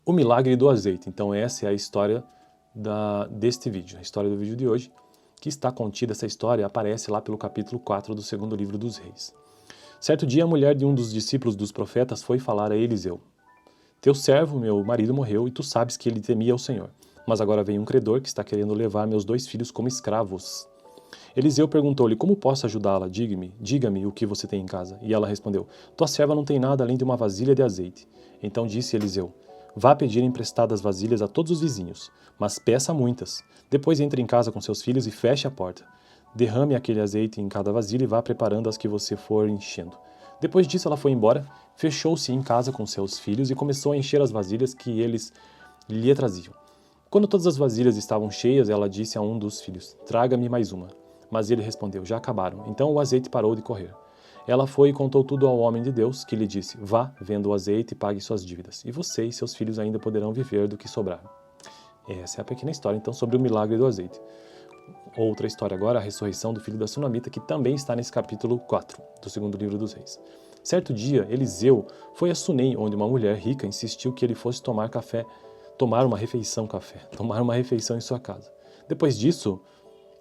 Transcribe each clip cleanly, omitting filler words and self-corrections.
O milagre do azeite. Então essa é a história deste vídeo, a história do vídeo de hoje, que está contida, essa história aparece lá pelo capítulo 4 do segundo livro dos Reis. Certo dia a mulher de um dos discípulos dos profetas foi falar a Eliseu: Teu servo, meu marido, morreu e tu sabes que ele temia o Senhor. Mas agora vem um credor que está querendo levar meus 2 filhos como escravos. Eliseu perguntou-lhe: Como posso ajudá-la? Diga-me o que você tem em casa. E ela respondeu: Tua serva não tem nada além de uma vasilha de azeite. Então disse Eliseu: Vá pedir emprestadas vasilhas a todos os vizinhos, mas peça muitas. Depois entre em casa com seus filhos e feche a porta. Derrame aquele azeite em cada vasilha e vá preparando as que você for enchendo. Depois disso ela foi embora, fechou-se em casa com seus filhos e começou a encher as vasilhas que eles lhe traziam. Quando todas as vasilhas estavam cheias, ela disse a um dos filhos: Traga-me mais uma. Mas ele respondeu: Já acabaram. Então o azeite parou de correr. Ela foi e contou tudo ao homem de Deus, que lhe disse: Vá, venda o azeite e pague suas dívidas, e você e seus filhos ainda poderão viver do que sobrar. Essa é a pequena história, então, sobre o milagre do azeite. Outra história agora, a ressurreição do filho da Sunamita, que também está nesse capítulo 4 do segundo livro dos Reis. Certo dia, Eliseu foi a Sunem, onde uma mulher rica insistiu que ele fosse tomar uma refeição em sua casa. Depois disso,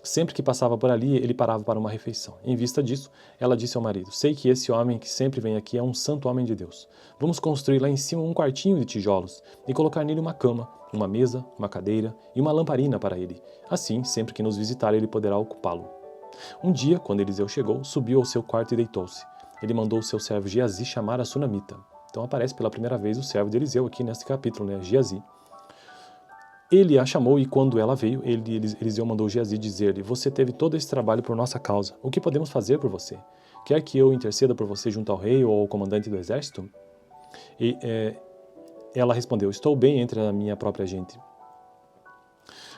sempre que passava por ali, ele parava para uma refeição. Em vista disso, ela disse ao marido: Sei que esse homem que sempre vem aqui é um santo homem de Deus. Vamos construir lá em cima um quartinho de tijolos e colocar nele uma cama, uma mesa, uma cadeira e uma lamparina para ele. Assim, sempre que nos visitar, ele poderá ocupá-lo. Um dia, quando Eliseu chegou, subiu ao seu quarto e deitou-se. Ele mandou o seu servo Geazi chamar a Sunamita. Então aparece pela primeira vez o servo de Eliseu aqui neste capítulo, Geazi. Ele a chamou e quando ela veio, Eliseu mandou Geazi dizer-lhe: Você teve todo esse trabalho por nossa causa. O que podemos fazer por você? Quer que eu interceda por você junto ao rei ou ao comandante do exército? E ela respondeu: Estou bem entre a minha própria gente.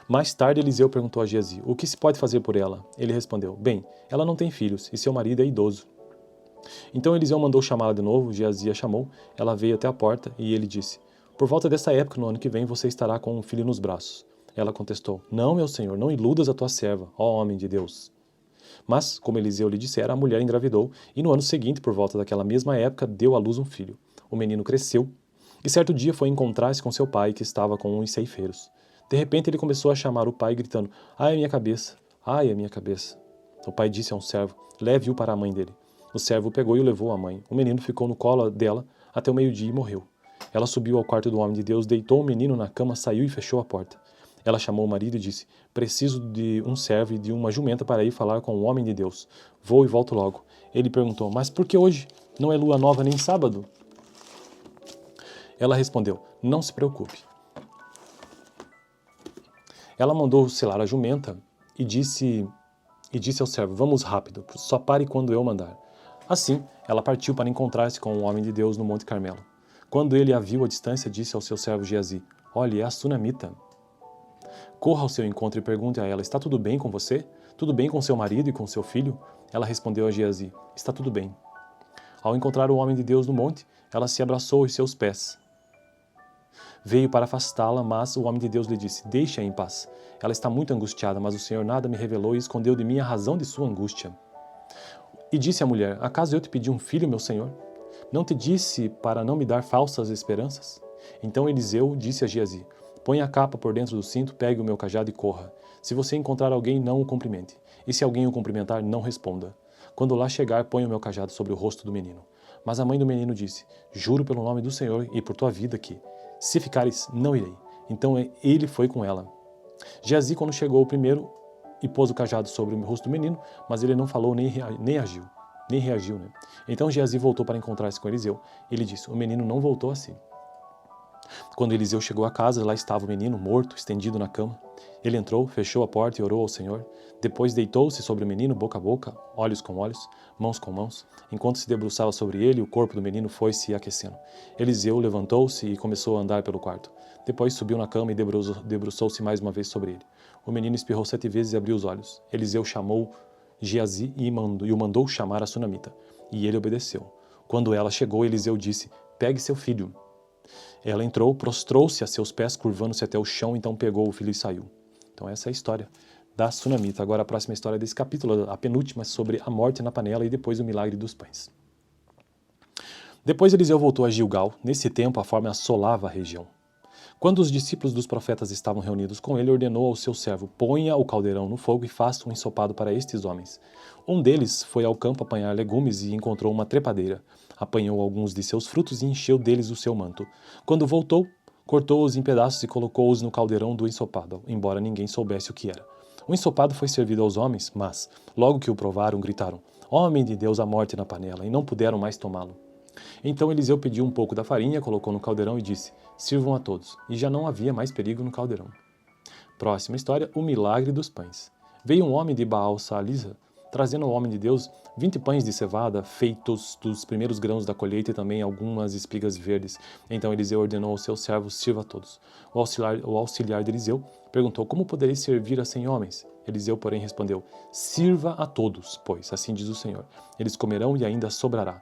Mais tarde, Eliseu perguntou a Geazi: O que se pode fazer por ela? Ele respondeu: Bem, ela não tem filhos e seu marido é idoso. Então Eliseu mandou chamá-la de novo. Geazi a chamou. Ela veio até a porta e ele disse: Por volta dessa época, no ano que vem, você estará com um filho nos braços. Ela contestou: Não, meu senhor, não iludas a tua serva, ó homem de Deus. Mas, como Eliseu lhe dissera, a mulher engravidou e no ano seguinte, por volta daquela mesma época, deu à luz um filho. O menino cresceu e certo dia foi encontrar-se com seu pai, que estava com uns ceifeiros. De repente ele começou a chamar o pai, gritando: Ai, a minha cabeça! Ai, a minha cabeça! O pai disse a um servo: Leve-o para a mãe dele. O servo o pegou e o levou à mãe. O menino ficou no colo dela até o meio-dia e morreu. Ela subiu ao quarto do homem de Deus, deitou o menino na cama, saiu e fechou a porta. Ela chamou o marido e disse: Preciso de um servo e de uma jumenta para ir falar com o homem de Deus. Vou e volto logo. Ele perguntou: Mas por que hoje? Não é lua nova nem sábado? Ela respondeu: Não se preocupe. Ela mandou selar a jumenta e disse ao servo: Vamos rápido, só pare quando eu mandar. Assim, ela partiu para encontrar-se com o homem de Deus no Monte Carmelo. Quando ele a viu à distância, disse ao seu servo Geazi: Olhe, é a Sunamita. Corra ao seu encontro e pergunte a ela: Está tudo bem com você? Tudo bem com seu marido e com seu filho? Ela respondeu a Geazi: Está tudo bem. Ao encontrar o homem de Deus no monte, ela se abraçou aos seus pés. Veio para afastá-la, mas o homem de Deus lhe disse: Deixe-a em paz. Ela está muito angustiada, mas o Senhor nada me revelou e escondeu de mim a razão de sua angústia. E disse a mulher: Acaso eu te pedi um filho, meu senhor? Não te disse para não me dar falsas esperanças? Então Eliseu disse a Geazi: Põe a capa por dentro do cinto, pegue o meu cajado e corra. Se você encontrar alguém, não o cumprimente. E se alguém o cumprimentar, não responda. Quando lá chegar, põe o meu cajado sobre o rosto do menino. Mas a mãe do menino disse: Juro pelo nome do Senhor e por tua vida que, se ficares, não irei. Então ele foi com ela. Geazi, quando chegou primeiro, e pôs o cajado sobre o rosto do menino, mas ele não falou nem reagiu. Então Geazi voltou para encontrar-se com Eliseu. Ele disse: O menino não voltou a si. Quando Eliseu chegou à casa, lá estava o menino morto, estendido na cama. Ele entrou, fechou a porta e orou ao Senhor. Depois deitou-se sobre o menino, boca a boca, olhos com olhos, mãos com mãos. Enquanto se debruçava sobre ele, o corpo do menino foi se aquecendo. Eliseu levantou-se e começou a andar pelo quarto. Depois subiu na cama e debruçou-se mais uma vez sobre ele. O menino espirrou 7 vezes e abriu os olhos. Eliseu chamou Geazi e o mandou chamar a Sunamita. E ele obedeceu. Quando ela chegou, Eliseu disse: Pegue seu filho. Ela entrou, prostrou-se a seus pés, curvando-se até o chão, então pegou o filho e saiu. Então essa é a história da Sunamita. Agora a próxima história desse capítulo, a penúltima, é sobre a morte na panela e depois o milagre dos pães. Depois Eliseu voltou a Gilgal. Nesse tempo a fome assolava a região. Quando os discípulos dos profetas estavam reunidos com ele, ordenou ao seu servo: ponha o caldeirão no fogo e faça um ensopado para estes homens. Um deles foi ao campo apanhar legumes e encontrou uma trepadeira. Apanhou alguns de seus frutos e encheu deles o seu manto. Quando voltou, cortou-os em pedaços e colocou-os no caldeirão do ensopado, embora ninguém soubesse o que era. O ensopado foi servido aos homens, mas, logo que o provaram, gritaram: Homem de Deus, a morte na panela, e não puderam mais tomá-lo. Então Eliseu pediu um pouco da farinha, colocou no caldeirão e disse: Sirvam a todos. E já não havia mais perigo no caldeirão. Próxima história, o milagre dos pães. Veio um homem de Baal-Salisa, trazendo ao homem de Deus 20 pães de cevada, feitos dos primeiros grãos da colheita e também algumas espigas verdes. Então Eliseu ordenou aos seus servos: sirva a todos. O auxiliar de Eliseu perguntou: Como poderei servir a 100 homens? Eliseu, porém, respondeu: Sirva a todos, pois, assim diz o Senhor, eles comerão e ainda sobrará.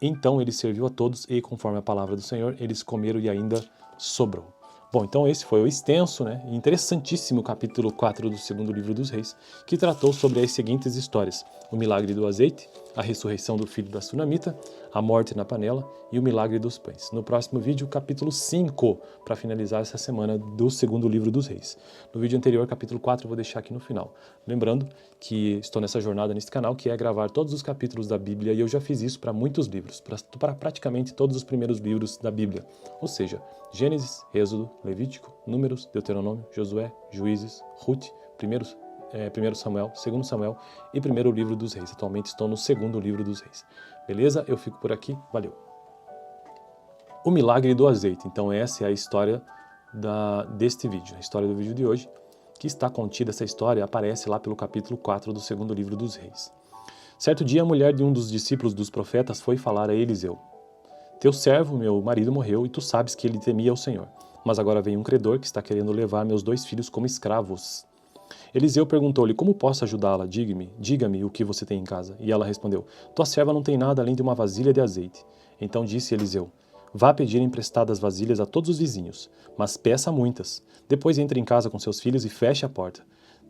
Então ele serviu a todos e, conforme a palavra do Senhor, eles comeram e ainda sobrou. Bom, então esse foi o extenso, e interessantíssimo capítulo 4 do segundo livro dos Reis, que tratou sobre as seguintes histórias: o milagre do azeite, a ressurreição do filho da sunamita, a morte na panela e o milagre dos pães. No próximo vídeo, capítulo 5, para finalizar essa semana do segundo livro dos Reis. No vídeo anterior, capítulo 4, eu vou deixar aqui no final. Lembrando que estou nessa jornada nesse canal, que é gravar todos os capítulos da Bíblia, e eu já fiz isso para muitos livros, para praticamente todos os primeiros livros da Bíblia, ou seja, Gênesis, Êxodo, Levítico, Números, Deuteronômio, Josué, Juízes, Ruth, 1 Samuel, 2 Samuel e 1º livro dos Reis. Atualmente estou no segundo livro dos Reis. Beleza? Eu fico por aqui. Valeu! O milagre do azeite. Então essa é a história deste vídeo, a história do vídeo de hoje, que está contida, essa história aparece lá pelo capítulo 4 do segundo livro dos Reis. Certo dia, a mulher de um dos discípulos dos profetas foi falar a Eliseu: Teu servo, meu marido, morreu, e tu sabes que ele temia ao Senhor. Mas agora vem um credor que está querendo levar meus 2 filhos como escravos. Eliseu perguntou-lhe: Como posso ajudá-la? Diga-me o que você tem em casa. E ela respondeu: Tua serva não tem nada além de uma vasilha de azeite. Então disse Eliseu: Vá pedir emprestadas vasilhas a todos os vizinhos, mas peça muitas. Depois entre em casa com seus filhos e feche a porta.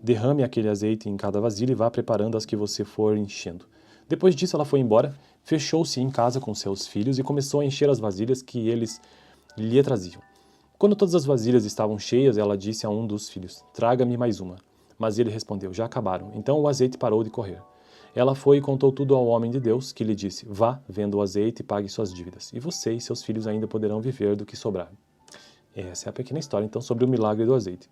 Derrame aquele azeite em cada vasilha e vá preparando as que você for enchendo. Depois disso ela foi embora, fechou-se em casa com seus filhos e começou a encher as vasilhas que eles lhe traziam. Quando todas as vasilhas estavam cheias, ela disse a um dos filhos: Traga-me mais uma. Mas ele respondeu: Já acabaram. Então o azeite parou de correr. Ela foi e contou tudo ao homem de Deus, que lhe disse: Vá, venda o azeite e pague suas dívidas, e você e seus filhos ainda poderão viver do que sobrar. Essa é a pequena história, então, sobre o milagre do azeite.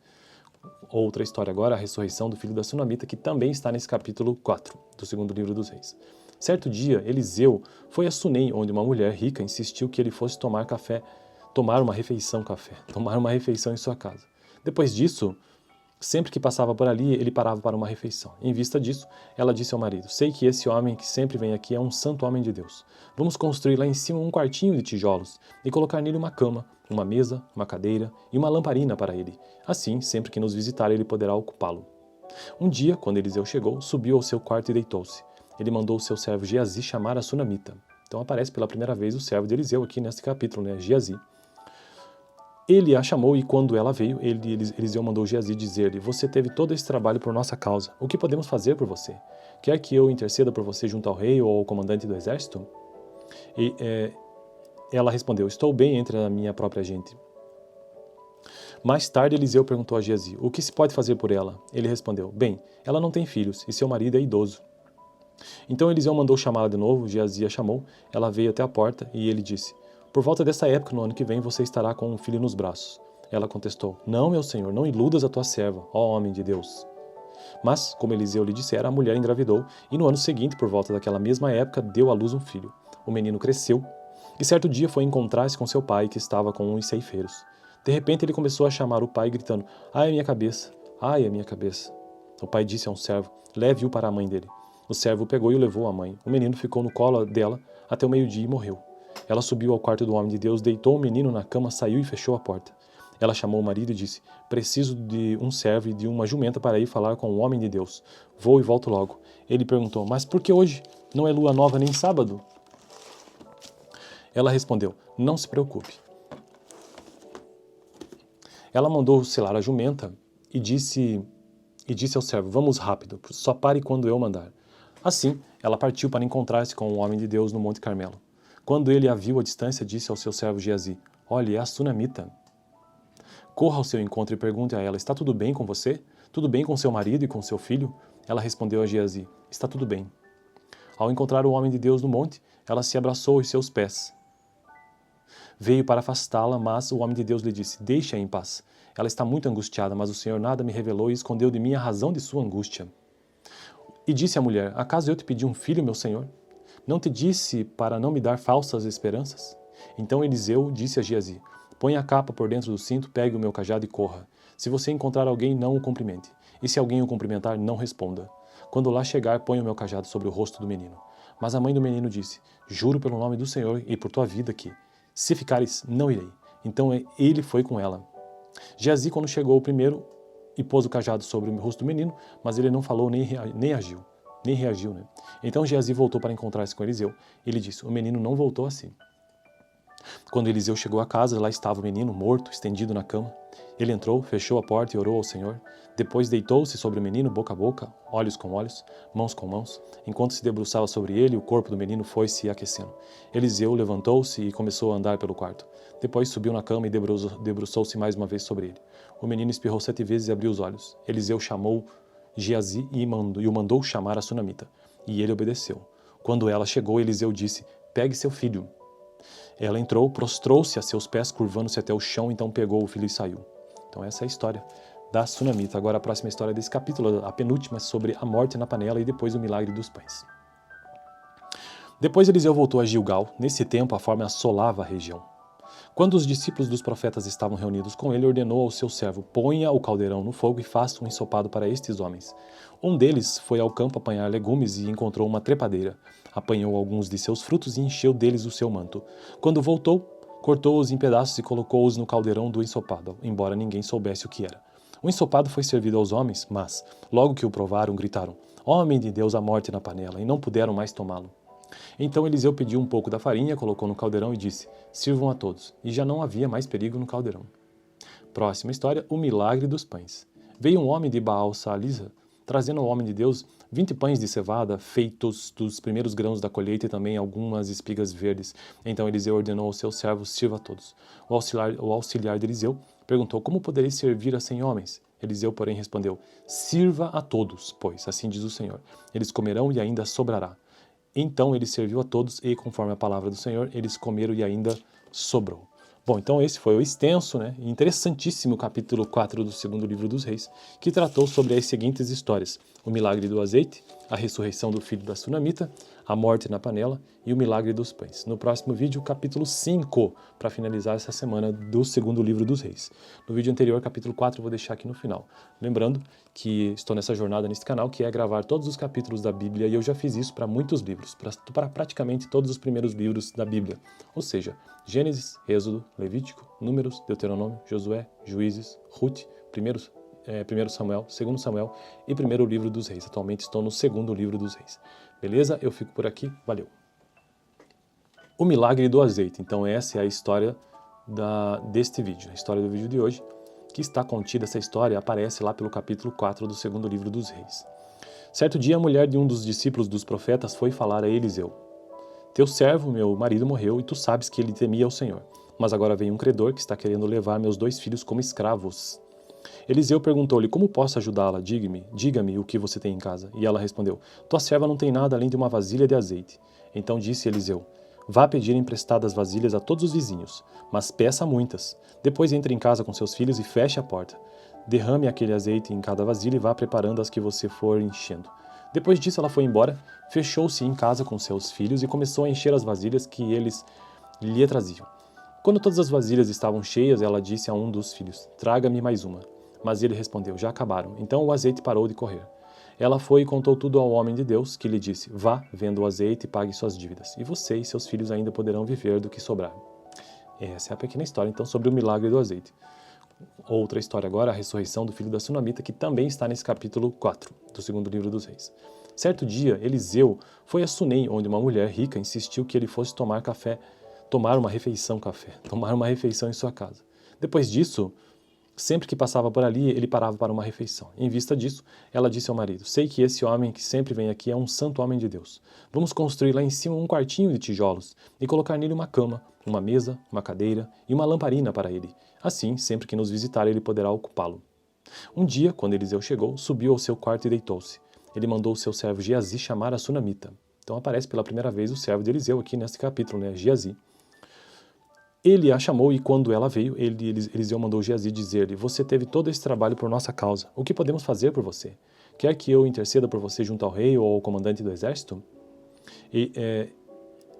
Outra história agora, a ressurreição do filho da sunamita, que também está nesse capítulo 4 do segundo livro dos Reis. Certo dia, Eliseu foi a Sunem, onde uma mulher rica insistiu que ele fosse tomar uma refeição em sua casa. Depois disso, sempre que passava por ali, ele parava para uma refeição. Em vista disso, ela disse ao marido: Sei que esse homem que sempre vem aqui é um santo homem de Deus. Vamos construir lá em cima um quartinho de tijolos e colocar nele uma cama, uma mesa, uma cadeira e uma lamparina para ele. Assim, sempre que nos visitar, ele poderá ocupá-lo. Um dia, quando Eliseu chegou, subiu ao seu quarto e deitou-se. Ele mandou o seu servo Geazi chamar a sunamita. Então aparece pela primeira vez o servo de Eliseu aqui nesse capítulo, Geazi. Ele a chamou e quando ela veio, Eliseu mandou Geazi dizer-lhe: Você teve todo esse trabalho por nossa causa. O que podemos fazer por você? Quer que eu interceda por você junto ao rei ou ao comandante do exército? E ela respondeu: Estou bem entre a minha própria gente. Mais tarde, Eliseu perguntou a Geazi: O que se pode fazer por ela? Ele respondeu: Bem, ela não tem filhos e seu marido é idoso. Então Eliseu mandou chamá-la de novo. Geazi a chamou. Ela veio até a porta e ele disse: Por volta dessa época, no ano que vem, você estará com um filho nos braços. Ela contestou: Não, meu senhor, não iludas a tua serva, ó homem de Deus. Mas, como Eliseu lhe dissera, a mulher engravidou e no ano seguinte, por volta daquela mesma época, deu à luz um filho. O menino cresceu e certo dia foi encontrar-se com seu pai, que estava com uns ceifeiros. De repente ele começou a chamar o pai, gritando: Ai, a minha cabeça! Ai, a minha cabeça! O pai disse a um servo: Leve-o para a mãe dele. O servo o pegou e o levou à mãe. O menino ficou no colo dela até o meio-dia e morreu. Ela subiu ao quarto do homem de Deus, deitou o menino na cama, saiu e fechou a porta. Ela chamou o marido e disse: Preciso de um servo e de uma jumenta para ir falar com o homem de Deus. Vou e volto logo. Ele perguntou: Mas por que hoje? Não é lua nova nem sábado? Ela respondeu: Não se preocupe. Ela mandou selar a jumenta e disse ao servo: Vamos rápido, só pare quando eu mandar. Assim, ela partiu para encontrar-se com o homem de Deus no Monte Carmelo. Quando ele a viu à distância, disse ao seu servo Geazi: Olhe, é a sunamita. corra ao seu encontro e pergunte a ela, está tudo bem com você? Tudo bem com seu marido e com seu filho? Ela respondeu a Geazi, está tudo bem. Ao encontrar o homem de Deus no monte, ela se abraçou aos seus pés. Veio para afastá-la, mas o homem de Deus lhe disse, deixe-a em paz. Ela está muito angustiada, mas o Senhor nada me revelou e escondeu de mim a razão de sua angústia. E disse a mulher, acaso eu te pedi um filho, meu senhor? Não te disse para não me dar falsas esperanças? Então Eliseu disse a Geazi, põe a capa por dentro do cinto, pegue o meu cajado e corra. Se você encontrar alguém, não o cumprimente. E se alguém o cumprimentar, não responda. Quando lá chegar, põe o meu cajado sobre o rosto do menino. Mas a mãe do menino disse, juro pelo nome do Senhor e por tua vida que, se ficares, não irei. Então ele foi com ela. Geazi, quando chegou primeiro, e pôs o cajado sobre o rosto do menino, mas ele não falou nem reagiu. Né? Então Geazi voltou para encontrar-se com Eliseu. Ele disse, o menino não voltou assim. Quando Eliseu chegou à casa, lá estava o menino morto, estendido na cama. Ele entrou, fechou a porta e orou ao Senhor. Depois deitou-se sobre o menino, boca a boca, olhos com olhos, mãos com mãos. Enquanto se debruçava sobre ele, o corpo do menino foi se aquecendo. Eliseu levantou-se e começou a andar pelo quarto. Depois subiu na cama e debruçou-se mais uma vez sobre ele. O menino espirrou 7 vezes e abriu os olhos. Eliseu chamou Geazi e o mandou chamar a sunamita. E ele obedeceu. Quando ela chegou, Eliseu disse, pegue seu filho. Ela entrou, prostrou-se a seus pés, curvando-se até o chão, então pegou o filho e saiu. Então essa é a história da sunamita. Agora a próxima história desse capítulo, a penúltima, é sobre a morte na panela e depois o milagre dos pães. Depois Eliseu voltou a Gilgal. Nesse tempo a fome assolava a região. Quando os discípulos dos profetas estavam reunidos com ele, ordenou ao seu servo, ponha o caldeirão no fogo e faça um ensopado para estes homens. Um deles foi ao campo apanhar legumes e encontrou uma trepadeira. Apanhou alguns de seus frutos e encheu deles o seu manto. Quando voltou, cortou-os em pedaços e colocou-os no caldeirão do ensopado, embora ninguém soubesse o que era. O ensopado foi servido aos homens, mas, logo que o provaram, gritaram, homem de Deus, a morte na panela, e não puderam mais tomá-lo. Então Eliseu pediu um pouco da farinha, colocou no caldeirão e disse, sirvam a todos. E já não havia mais perigo no caldeirão. Próxima história, o milagre dos pães. Veio um homem de Baal-Salisa, trazendo ao homem de Deus 20 pães de cevada, feitos dos primeiros grãos da colheita e também algumas espigas verdes. Então Eliseu ordenou aos seus servos, sirva a todos. O auxiliar de Eliseu perguntou, como poderei servir a 100 homens? Eliseu, porém, respondeu, sirva a todos, pois, assim diz o Senhor, eles comerão e ainda sobrará. Então ele serviu a todos e, conforme a palavra do Senhor, eles comeram e ainda sobrou. Bom, então esse foi o extenso e interessantíssimo capítulo 4 do segundo livro dos Reis, que tratou sobre as seguintes histórias. O milagre do azeite, a ressurreição do filho da sunamita, a morte na panela e o milagre dos pães. No próximo vídeo, capítulo 5, para finalizar essa semana do segundo livro dos Reis. No vídeo anterior, capítulo 4, eu vou deixar aqui no final. Lembrando que estou nessa jornada nesse canal, que é gravar todos os capítulos da Bíblia, e eu já fiz isso para muitos livros, para praticamente todos os primeiros livros da Bíblia. Ou seja, Gênesis, Êxodo, Levítico, Números, Deuteronômio, Josué, Juízes, Ruth, 1 Samuel, 2 Samuel e 1º livro dos Reis. Atualmente estou no segundo livro dos Reis. Beleza? Eu fico por aqui. Valeu! O milagre do azeite. Então essa é a história deste vídeo, a história do vídeo de hoje, que está contida, essa história aparece lá pelo capítulo 4 do segundo livro dos Reis. Certo dia, a mulher de um dos discípulos dos profetas foi falar a Eliseu. Teu servo, meu marido, morreu e tu sabes que ele temia ao Senhor. Mas agora vem um credor que está querendo levar meus 2 filhos como escravos. Eliseu perguntou-lhe, como posso ajudá-la? Diga-me o que você tem em casa. E ela respondeu, tua serva não tem nada além de uma vasilha de azeite. Então disse Eliseu, vá pedir emprestadas vasilhas a todos os vizinhos, mas peça muitas. Depois entre em casa com seus filhos e feche a porta. Derrame aquele azeite em cada vasilha e vá preparando as que você for enchendo. Depois disso ela foi embora, fechou-se em casa com seus filhos e começou a encher as vasilhas que eles lhe traziam. Quando todas as vasilhas estavam cheias, ela disse a um dos filhos, traga-me mais uma. Mas ele respondeu, já acabaram. Então o azeite parou de correr. Ela foi e contou tudo ao homem de Deus, que lhe disse, vá, venda o azeite e pague suas dívidas. E você e seus filhos ainda poderão viver do que sobrar. Essa é a pequena história, então, sobre o milagre do azeite. Outra história agora, a ressurreição do filho da sunamita, que também está nesse capítulo 4 do segundo livro dos Reis. Certo dia, Eliseu foi a Sunem, onde uma mulher rica insistiu que ele fosse tomar uma refeição em sua casa. Depois disso, sempre que passava por ali, ele parava para uma refeição. Em vista disso, ela disse ao marido, sei que esse homem que sempre vem aqui é um santo homem de Deus. Vamos construir lá em cima um quartinho de tijolos e colocar nele uma cama, uma mesa, uma cadeira e uma lamparina para ele. Assim, sempre que nos visitar, ele poderá ocupá-lo. Um dia, quando Eliseu chegou, subiu ao seu quarto e deitou-se. Ele mandou o seu servo Geazi chamar a sunamita. Então aparece pela primeira vez o servo de Eliseu aqui neste capítulo, né? Geazi. Ele a chamou e quando ela veio, Eliseu mandou Geazi dizer-lhe: Você teve todo esse trabalho por nossa causa. O que podemos fazer por você? Quer que eu interceda por você junto ao rei ou ao comandante do exército? E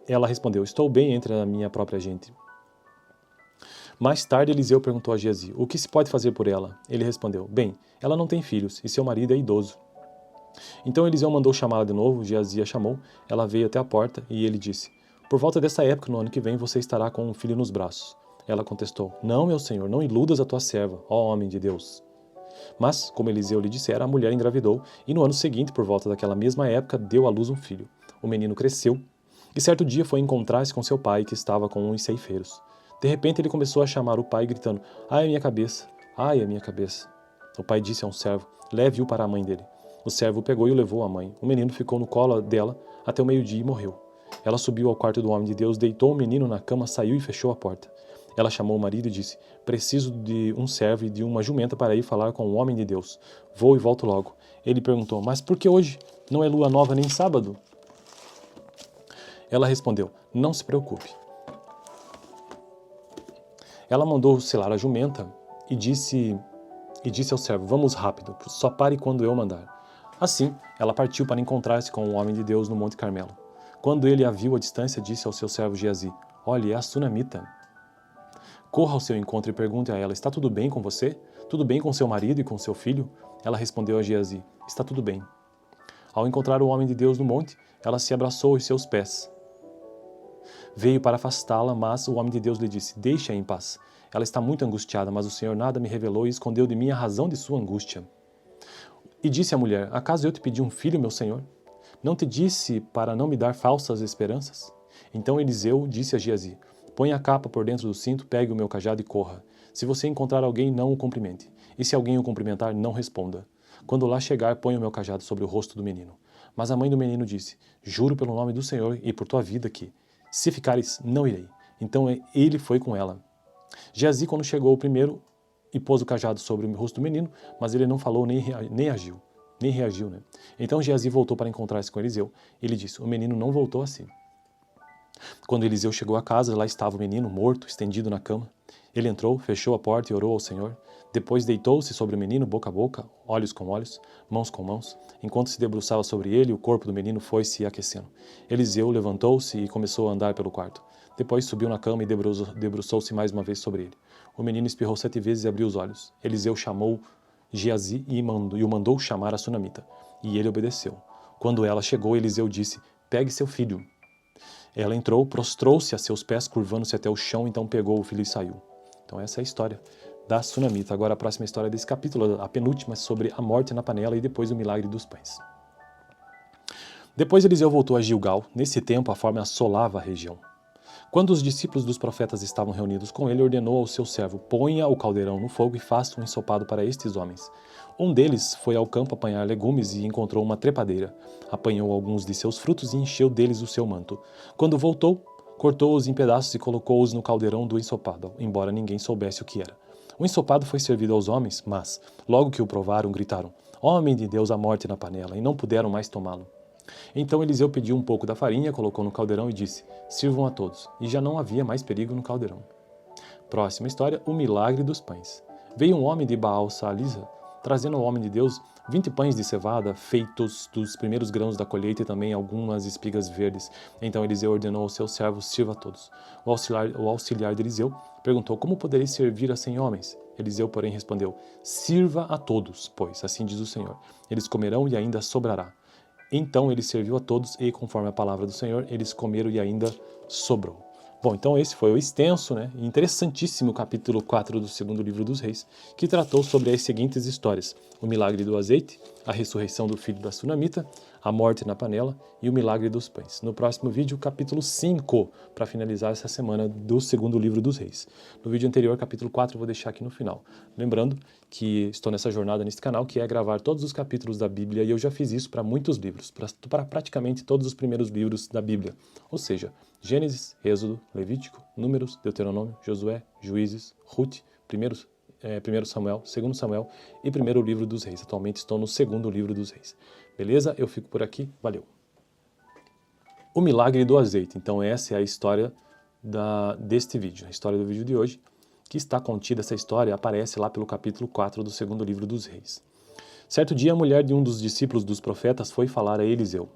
ela respondeu: Estou bem entre a minha própria gente. Mais tarde, Eliseu perguntou a Geazi: O que se pode fazer por ela? Ele respondeu: Bem, ela não tem filhos e seu marido é idoso. Então Eliseu mandou chamá-la de novo, Geazi a chamou, ela veio até a porta e ele disse: Por volta dessa época, no ano que vem, você estará com um filho nos braços. Ela contestou: Não, meu senhor, não iludas a tua serva, ó homem de Deus. Mas, como Eliseu lhe dissera, a mulher engravidou e no ano seguinte, por volta daquela mesma época, deu à luz um filho. O menino cresceu e certo dia foi encontrar-se com seu pai, que estava com uns ceifeiros. De repente ele começou a chamar o pai, gritando: Ai, a minha cabeça! Ai, a minha cabeça! O pai disse a um servo: Leve-o para a mãe dele. O servo o pegou e o levou à mãe. O menino ficou no colo dela até o meio-dia e morreu. Ela subiu ao quarto do homem de Deus, deitou o menino na cama, saiu e fechou a porta. Ela chamou o marido e disse: Preciso de um servo e de uma jumenta para ir falar com o homem de Deus. Vou e volto logo. Ele perguntou: Mas por que hoje? Não é lua nova nem sábado? Ela respondeu: Não se preocupe. Ela mandou selar a jumenta e disse ao servo: Vamos rápido, só pare quando eu mandar. Assim, ela partiu para encontrar-se com o homem de Deus no Monte Carmelo. Quando ele a viu à distância, disse ao seu servo Geazi: Olhe, é a sunamita. Corra ao seu encontro e pergunte a ela: Está tudo bem com você? Tudo bem com seu marido e com seu filho? Ela respondeu a Geazi: Está tudo bem. Ao encontrar o homem de Deus no monte, ela se abraçou aos seus pés. Veio para afastá-la, mas o homem de Deus lhe disse: Deixe-a em paz. Ela está muito angustiada, mas o Senhor nada me revelou e escondeu de mim a razão de sua angústia. E disse a mulher: Acaso eu te pedi um filho, meu senhor? Não te disse para não me dar falsas esperanças? Então Eliseu disse a Geazi: Põe a capa por dentro do cinto, pegue o meu cajado e corra. Se você encontrar alguém, não o cumprimente. E se alguém o cumprimentar, não responda. Quando lá chegar, põe o meu cajado sobre o rosto do menino. Mas a mãe do menino disse: Juro pelo nome do Senhor e por tua vida que, se ficares, não irei. Então ele foi com ela. Geazi, quando chegou primeiro, e pôs o cajado sobre o rosto do menino, mas ele não falou nem reagiu, né? Então Geazi voltou para encontrar-se com Eliseu. Ele disse: O menino não voltou assim. Quando Eliseu chegou à casa, lá estava o menino, morto, estendido na cama. Ele entrou, fechou a porta e orou ao Senhor. Depois deitou-se sobre o menino, boca a boca, olhos com olhos, mãos com mãos. Enquanto se debruçava sobre ele, o corpo do menino foi se aquecendo. Eliseu levantou-se e começou a andar pelo quarto. Depois subiu na cama e debruçou-se mais uma vez sobre ele. O menino espirrou 7 vezes e abriu os olhos. Eliseu chamou Geazi e o mandou chamar a sunamita. E ele obedeceu. Quando ela chegou, Eliseu disse: Pegue seu filho. Ela entrou, prostrou-se a seus pés, curvando-se até o chão, então pegou o filho e saiu. Então essa é a história da sunamita. Agora a próxima história desse capítulo, a penúltima, sobre a morte na panela e depois o milagre dos pães. Depois Eliseu voltou a Gilgal. Nesse tempo a fome assolava a região. Quando os discípulos dos profetas estavam reunidos com ele, ordenou ao seu servo: Ponha o caldeirão no fogo e faça um ensopado para estes homens. Um deles foi ao campo apanhar legumes e encontrou uma trepadeira. Apanhou alguns de seus frutos e encheu deles o seu manto. Quando voltou, cortou-os em pedaços e colocou-os no caldeirão do ensopado, embora ninguém soubesse o que era. O ensopado foi servido aos homens, mas, logo que o provaram, gritaram: Homem de Deus, a morte na panela, e não puderam mais tomá-lo. Então Eliseu pediu um pouco da farinha, colocou no caldeirão e disse: Sirvam a todos. E já não havia mais perigo no caldeirão. Próxima história: o milagre dos pães. Veio um homem de Baal-Salisa, trazendo ao homem de Deus 20 pães de cevada, feitos dos primeiros grãos da colheita e também algumas espigas verdes. Então Eliseu ordenou aos seus servos: Sirva a todos. O auxiliar de Eliseu perguntou: Como poderei servir a 100 homens? Eliseu, porém, respondeu: Sirva a todos, pois, assim diz o Senhor, eles comerão e ainda sobrará. Então ele serviu a todos e, conforme a palavra do Senhor, eles comeram e ainda sobrou. Bom, então esse foi o extenso, e interessantíssimo capítulo 4 do segundo livro dos Reis, que tratou sobre as seguintes histórias: o milagre do azeite, a ressurreição do filho da sunamita, a morte na panela e o milagre dos pães. No próximo vídeo, capítulo 5, para finalizar essa semana do segundo livro dos Reis. No vídeo anterior, capítulo 4, eu vou deixar aqui no final. Lembrando que estou nessa jornada nesse canal, que é gravar todos os capítulos da Bíblia, e eu já fiz isso para muitos livros, para praticamente todos os primeiros livros da Bíblia, ou seja, Gênesis, Êxodo, Levítico, Números, Deuteronômio, Josué, Juízes, Ruth, 1 Samuel, 2 Samuel e 1º livro dos Reis. Atualmente estou no 2º livro dos Reis. Beleza? Eu fico por aqui. Valeu! O milagre do azeite. Então essa é a história deste vídeo, a história do vídeo de hoje, que está contida, essa história aparece lá pelo capítulo 4 do 2º livro dos Reis. Certo dia, a mulher de um dos discípulos dos profetas foi falar a Eliseu: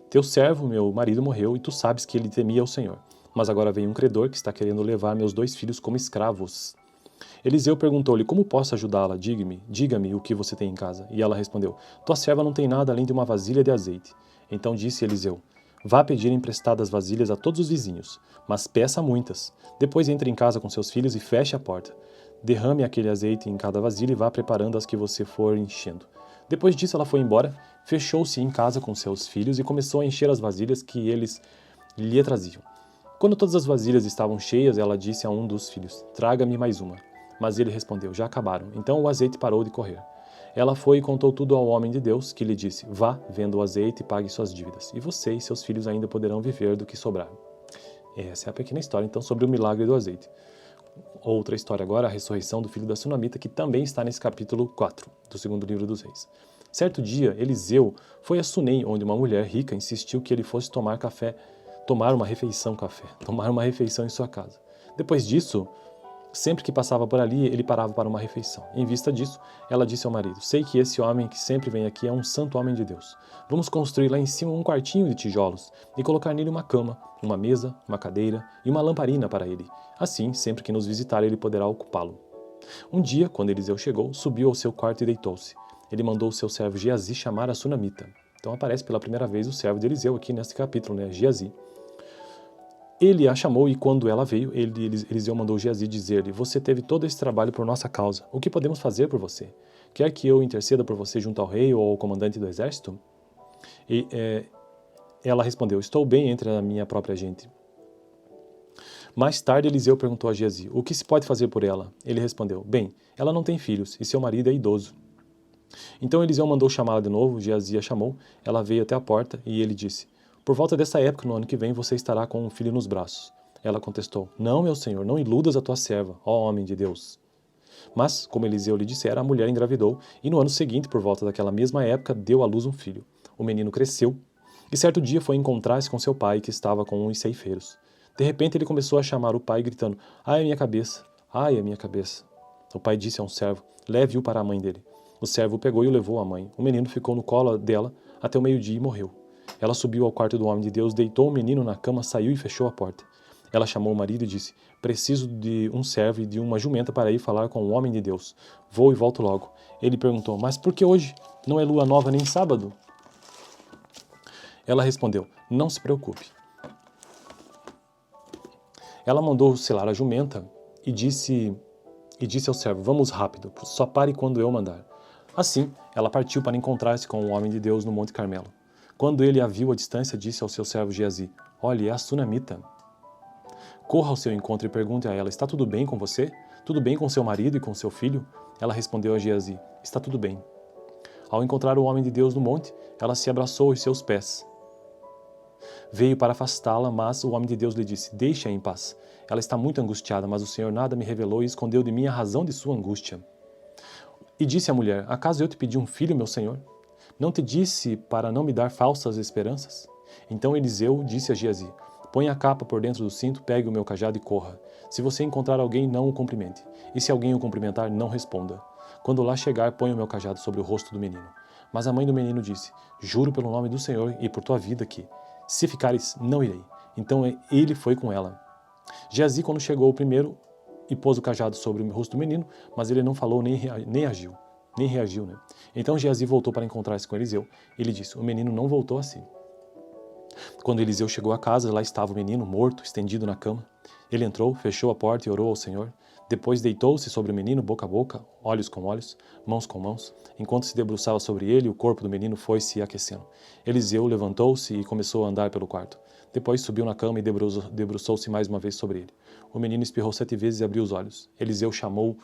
teu servo, meu marido, morreu, e tu sabes que ele temia o Senhor. Mas agora vem um credor que está querendo levar meus 2 filhos como escravos. Eliseu perguntou-lhe: como posso ajudá-la? Diga-me o que você tem em casa. E ela respondeu: tua serva não tem nada além de uma vasilha de azeite. Então disse Eliseu: vá pedir emprestadas vasilhas a todos os vizinhos, mas peça muitas. Depois entre em casa com seus filhos e feche a porta. Derrame aquele azeite em cada vasilha e vá preparando as que você for enchendo. Depois disso ela foi embora, fechou-se em casa com seus filhos e começou a encher as vasilhas que eles lhe traziam. Quando todas as vasilhas estavam cheias, ela disse a um dos filhos: traga-me mais uma. Mas ele respondeu: já acabaram. Então o azeite parou de correr. Ela foi e contou tudo ao homem de Deus, que lhe disse: vá, venda o azeite e pague suas dívidas, e você e seus filhos ainda poderão viver do que sobrar. Essa é a pequena história, então, sobre o milagre do azeite. Outra história agora, a ressurreição do filho da Sunamita, que também está nesse capítulo 4 do 2º livro dos Reis. Certo dia, Eliseu foi a Sunem, onde uma mulher rica insistiu que ele fosse tomar uma refeição em sua casa. Depois disso, sempre que passava por ali, ele parava para uma refeição. Em vista disso, ela disse ao marido: sei que esse homem que sempre vem aqui é um santo homem de Deus. Vamos construir lá em cima um quartinho de tijolos e colocar nele uma cama, uma mesa, uma cadeira e uma lamparina para ele. Assim, sempre que nos visitar, ele poderá ocupá-lo. Um dia, quando Eliseu chegou, subiu ao seu quarto e deitou-se. Ele mandou o seu servo Geazi chamar a Sunamita. Então aparece pela primeira vez o servo de Eliseu aqui nesse capítulo, Geazi. Ele a chamou e quando ela veio, Eliseu mandou Geazi dizer-lhe: você teve todo esse trabalho por nossa causa. O que podemos fazer por você? Quer que eu interceda por você junto ao rei ou ao comandante do exército? Ela respondeu: estou bem entre a minha própria gente. Mais tarde, Eliseu perguntou a Geazi: o que se pode fazer por ela? Ele respondeu: bem, ela não tem filhos e seu marido é idoso. Então Eliseu mandou chamá-la de novo. Geazi a chamou, ela veio até a porta e ele disse: por volta dessa época, no ano que vem, você estará com um filho nos braços. Ela contestou: não, meu senhor, não iludas a tua serva, ó homem de Deus. Mas, como Eliseu lhe dissera, a mulher engravidou e no ano seguinte, por volta daquela mesma época, deu à luz um filho. O menino cresceu e certo dia foi encontrar-se com seu pai, que estava com uns ceifeiros. De repente ele começou a chamar o pai, gritando: ai, a minha cabeça! Ai, a minha cabeça! O pai disse a um servo: leve-o para a mãe dele. O servo o pegou e o levou à mãe. O menino ficou no colo dela até o meio-dia e morreu. Ela subiu ao quarto do homem de Deus, deitou o menino na cama, saiu e fechou a porta. Ela chamou o marido e disse: preciso de um servo e de uma jumenta para ir falar com o homem de Deus. Vou e volto logo. Ele perguntou: mas por que hoje? Não é lua nova nem sábado? Ela respondeu: não se preocupe. Ela mandou selar a jumenta e disse ao servo: vamos rápido, só pare quando eu mandar. Assim, ela partiu para encontrar-se com o homem de Deus no Monte Carmelo. Quando ele a viu à distância, disse ao seu servo Geazi: olhe, é a Sunamita. Corra ao seu encontro e pergunte a ela: está tudo bem com você? Tudo bem com seu marido e com seu filho? Ela respondeu a Geazi: está tudo bem. Ao encontrar o homem de Deus no monte, ela se abraçou aos seus pés. Veio para afastá-la, mas o homem de Deus lhe disse: deixe-a em paz. Ela está muito angustiada, mas o Senhor nada me revelou e escondeu de mim a razão de sua angústia. E disse a mulher: acaso eu te pedi um filho, meu senhor? Não te disse para não me dar falsas esperanças? Então Eliseu disse a Geazi: põe a capa por dentro do cinto, pegue o meu cajado e corra. Se você encontrar alguém, não o cumprimente. E se alguém o cumprimentar, não responda. Quando lá chegar, põe o meu cajado sobre o rosto do menino. Mas a mãe do menino disse: juro pelo nome do Senhor e por tua vida que, se ficares, não irei. Então ele foi com ela. Geazi, quando chegou primeiro, e pôs o cajado sobre o rosto do menino, mas ele não falou nem reagiu. Né? Então Geazi voltou para encontrar-se com Eliseu. Ele disse: o menino não voltou assim. Quando Eliseu chegou à casa, lá estava o menino morto, estendido na cama. Ele entrou, fechou a porta e orou ao Senhor. Depois deitou-se sobre o menino, boca a boca, olhos com olhos, mãos com mãos. Enquanto se debruçava sobre ele, o corpo do menino foi se aquecendo. Eliseu levantou-se e começou a andar pelo quarto. Depois subiu na cama e debruçou-se mais uma vez sobre ele. O menino espirrou 7 vezes e abriu os olhos. Eliseu chamou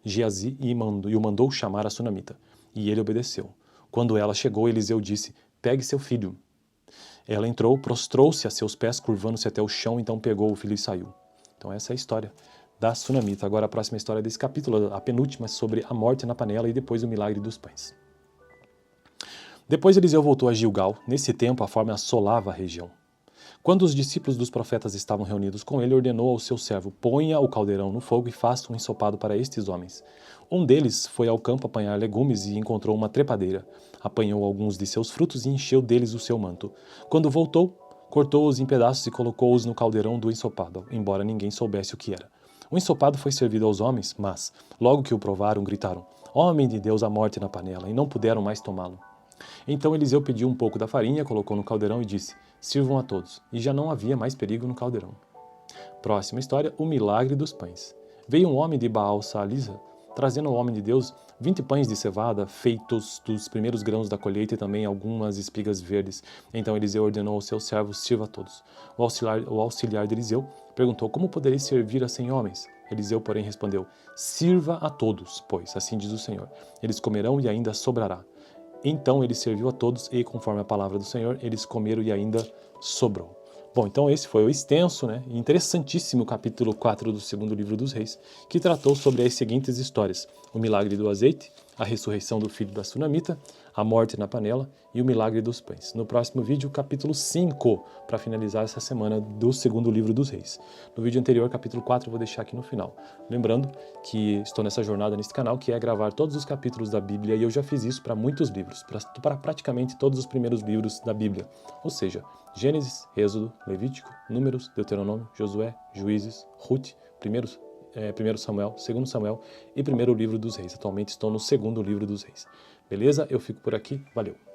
Geazi e o mandou chamar a Sunamita. E ele obedeceu. Quando ela chegou, Eliseu disse: pegue seu filho. Ela entrou, prostrou-se a seus pés, curvando-se até o chão, então pegou o filho e saiu. Então essa é a história da Sunamita. Agora a próxima história desse capítulo, a penúltima, sobre a morte na panela e depois o milagre dos pães. Depois Eliseu voltou a Gilgal. Nesse tempo a fome assolava a região. Quando os discípulos dos profetas estavam reunidos com ele, ordenou ao seu servo: ponha o caldeirão no fogo e faça um ensopado para estes homens. Um deles foi ao campo apanhar legumes e encontrou uma trepadeira. Apanhou alguns de seus frutos e encheu deles o seu manto. Quando voltou, cortou-os em pedaços e colocou-os no caldeirão do ensopado, embora ninguém soubesse o que era. O ensopado foi servido aos homens, mas, logo que o provaram, gritaram: homem de Deus, a morte na panela, e não puderam mais tomá-lo. Então Eliseu pediu um pouco da farinha, colocou no caldeirão e disse: sirvam a todos. E já não havia mais perigo no caldeirão. Próxima história, o milagre dos pães. Veio um homem de Baal-Salisa, trazendo ao homem de Deus 20 pães de cevada, feitos dos primeiros grãos da colheita e também algumas espigas verdes. Então Eliseu ordenou aos seus servos: sirva a todos. O auxiliar de Eliseu perguntou: como poderei servir a 100 homens? Eliseu, porém, respondeu: sirva a todos, pois, assim diz o Senhor, eles comerão e ainda sobrará. Então ele serviu a todos e, conforme a palavra do Senhor, eles comeram e ainda sobrou. Bom, então esse foi o extenso e interessantíssimo capítulo 4 do segundo livro dos Reis, que tratou sobre as seguintes histórias: o milagre do azeite, a ressurreição do filho da Sunamita, a morte na panela e o milagre dos pães. No próximo vídeo, capítulo 5, para finalizar essa semana do segundo livro dos Reis. No vídeo anterior, capítulo 4, eu vou deixar aqui no final. Lembrando que estou nessa jornada nesse canal, que é gravar todos os capítulos da Bíblia, e eu já fiz isso para muitos livros, para praticamente todos os primeiros livros da Bíblia. Ou seja, Gênesis, Êxodo, Levítico, Números, Deuteronômio, Josué, Juízes, Ruth, 1 Samuel, 2 Samuel e 1º livro dos Reis. Atualmente estou no segundo livro dos Reis. Beleza? Eu fico por aqui. Valeu!